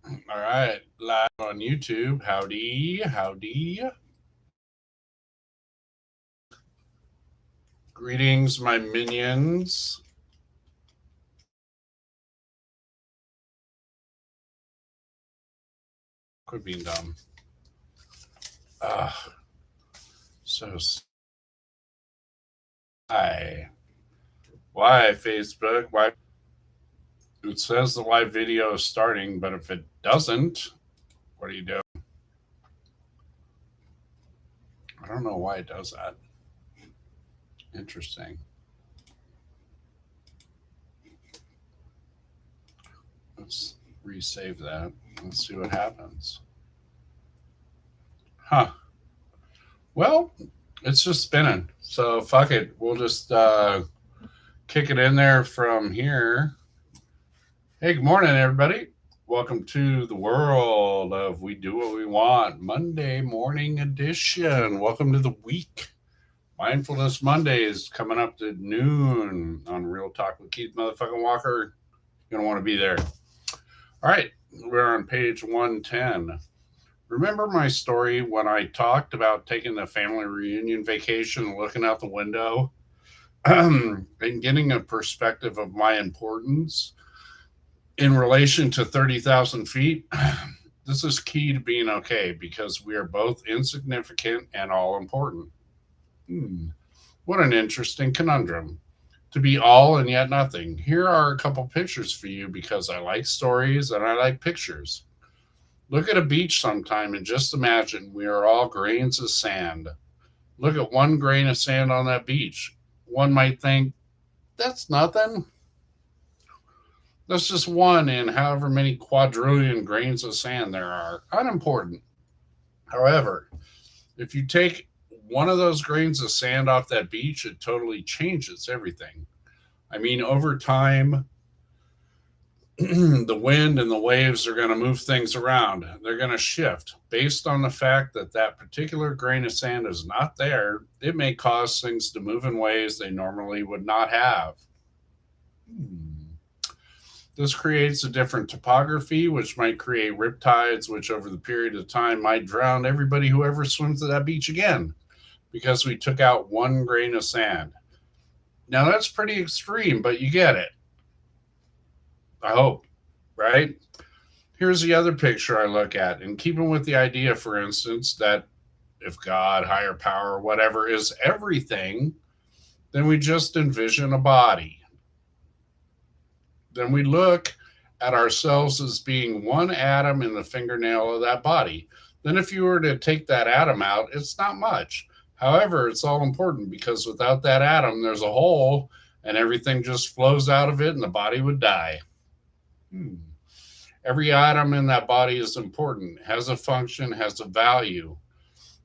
All right, live on YouTube. Howdy, howdy. Greetings, my minions. Quit being dumb. Ah, so why? Why Facebook? Why? It says the live video is starting, but if it doesn't, what do you do? I don't know why it does that. Interesting. Let's resave that. Let's see what happens. Huh. Well, it's just spinning. So fuck it. We'll just kick it in there from here. Hey, good morning, everybody. Welcome to the world of We Do What We Want Monday morning edition. Welcome to the week. Mindfulness Monday is coming up to noon on Real Talk with Keith Motherfucking Walker. You're going to want to be there. All right, we're on page 110. Remember my story when I talked about taking the family reunion vacation, looking out the window, and getting a perspective of my importance in relation to 30,000 feet? This is key to being okay because we are both insignificant and all important. What an interesting conundrum. To be all and yet nothing. Here are a couple pictures for you because I like stories and I like pictures. Look at a beach sometime and just imagine we are all grains of sand. Look at one grain of sand on that beach. One might think, that's nothing. That's just one in however many quadrillion grains of sand there are. Unimportant. However, if you take one of those grains of sand off that beach, it totally changes everything. I mean, over time, the wind and the waves are going to move things around. They're going to shift based on the fact that that particular grain of sand is not there. It may cause things to move in ways they normally would not have. This creates a different topography, which might create riptides, which over the period of time might drown everybody who ever swims to that beach again because we took out one grain of sand. Now, that's pretty extreme, but you get it. I hope, right? Here's the other picture I look at. In keeping with the idea, for instance, that if God, higher power, whatever is everything, then we just envision a body. Then we look at ourselves as being one atom in the fingernail of that body. Then, if you were to take that atom out, it's not much. However, it's all important because without that atom, there's a hole and everything just flows out of it and the body would die. Every atom in that body is important, has a function, has a value.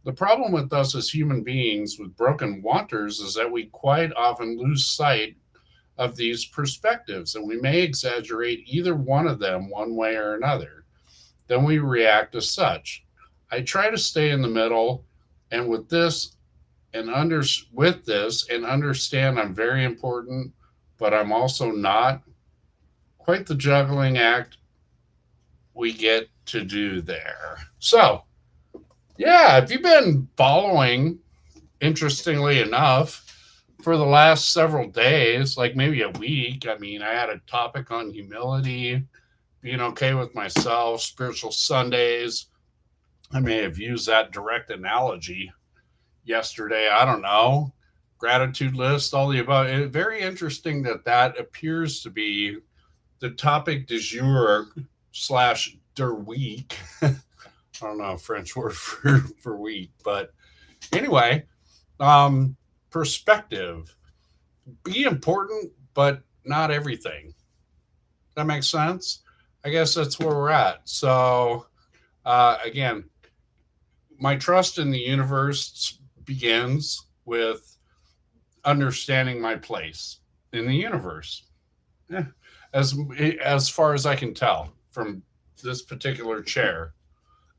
The problem with us as human beings with broken wanters is that we quite often lose sight of these perspectives and we may exaggerate either one of them one way or another. Then we react as such. I try to stay in the middle and with this and understand I'm very important, but I'm also not. Quite the juggling act we get to do there. So, yeah, if you've been following, interestingly enough, for the last several days, like maybe a week, I mean, I had a topic on humility, being okay with myself, spiritual Sundays. I may have used that direct analogy yesterday. I don't know. Gratitude list, all the above. Very interesting that that appears to be the topic du jour slash der week. I don't know, French word for week, but anyway, perspective. Be important, but not everything. That makes sense. I guess that's where we're at. So, again, my trust in the universe begins with understanding my place in the universe. Yeah. As far as I can tell from this particular chair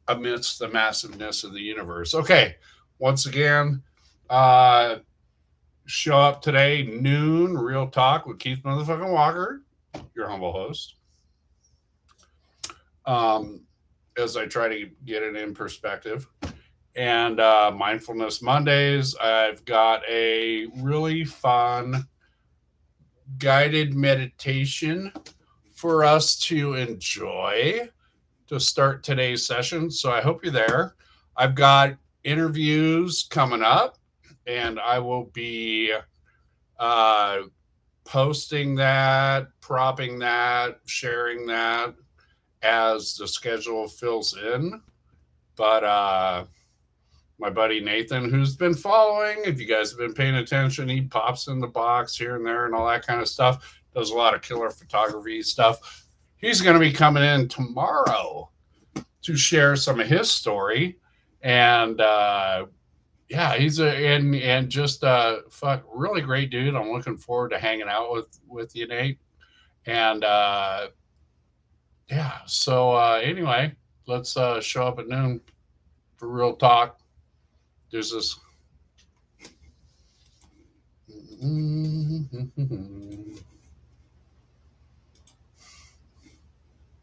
amidst the massiveness of the universe. Okay, once again, show up today, noon, Real Talk with Keith Motherfucking Walker, your humble host. as I try to get it in perspective. And Mindfulness Mondays, I've got a really fun guided meditation for us to enjoy to start today's session. So I hope you're there. I've got interviews coming up, and I will be posting that, propping that, sharing that as the schedule fills in. But my buddy Nathan, who's been following, if you guys have been paying attention, he pops in the box here and there and all that kind of stuff. Does a lot of killer photography stuff. He's going to be coming in tomorrow to share some of his story. And yeah, he's and just really great dude. I'm looking forward to hanging out with you, Nate. And yeah, so anyway, let's show up at noon for real talk. There's this.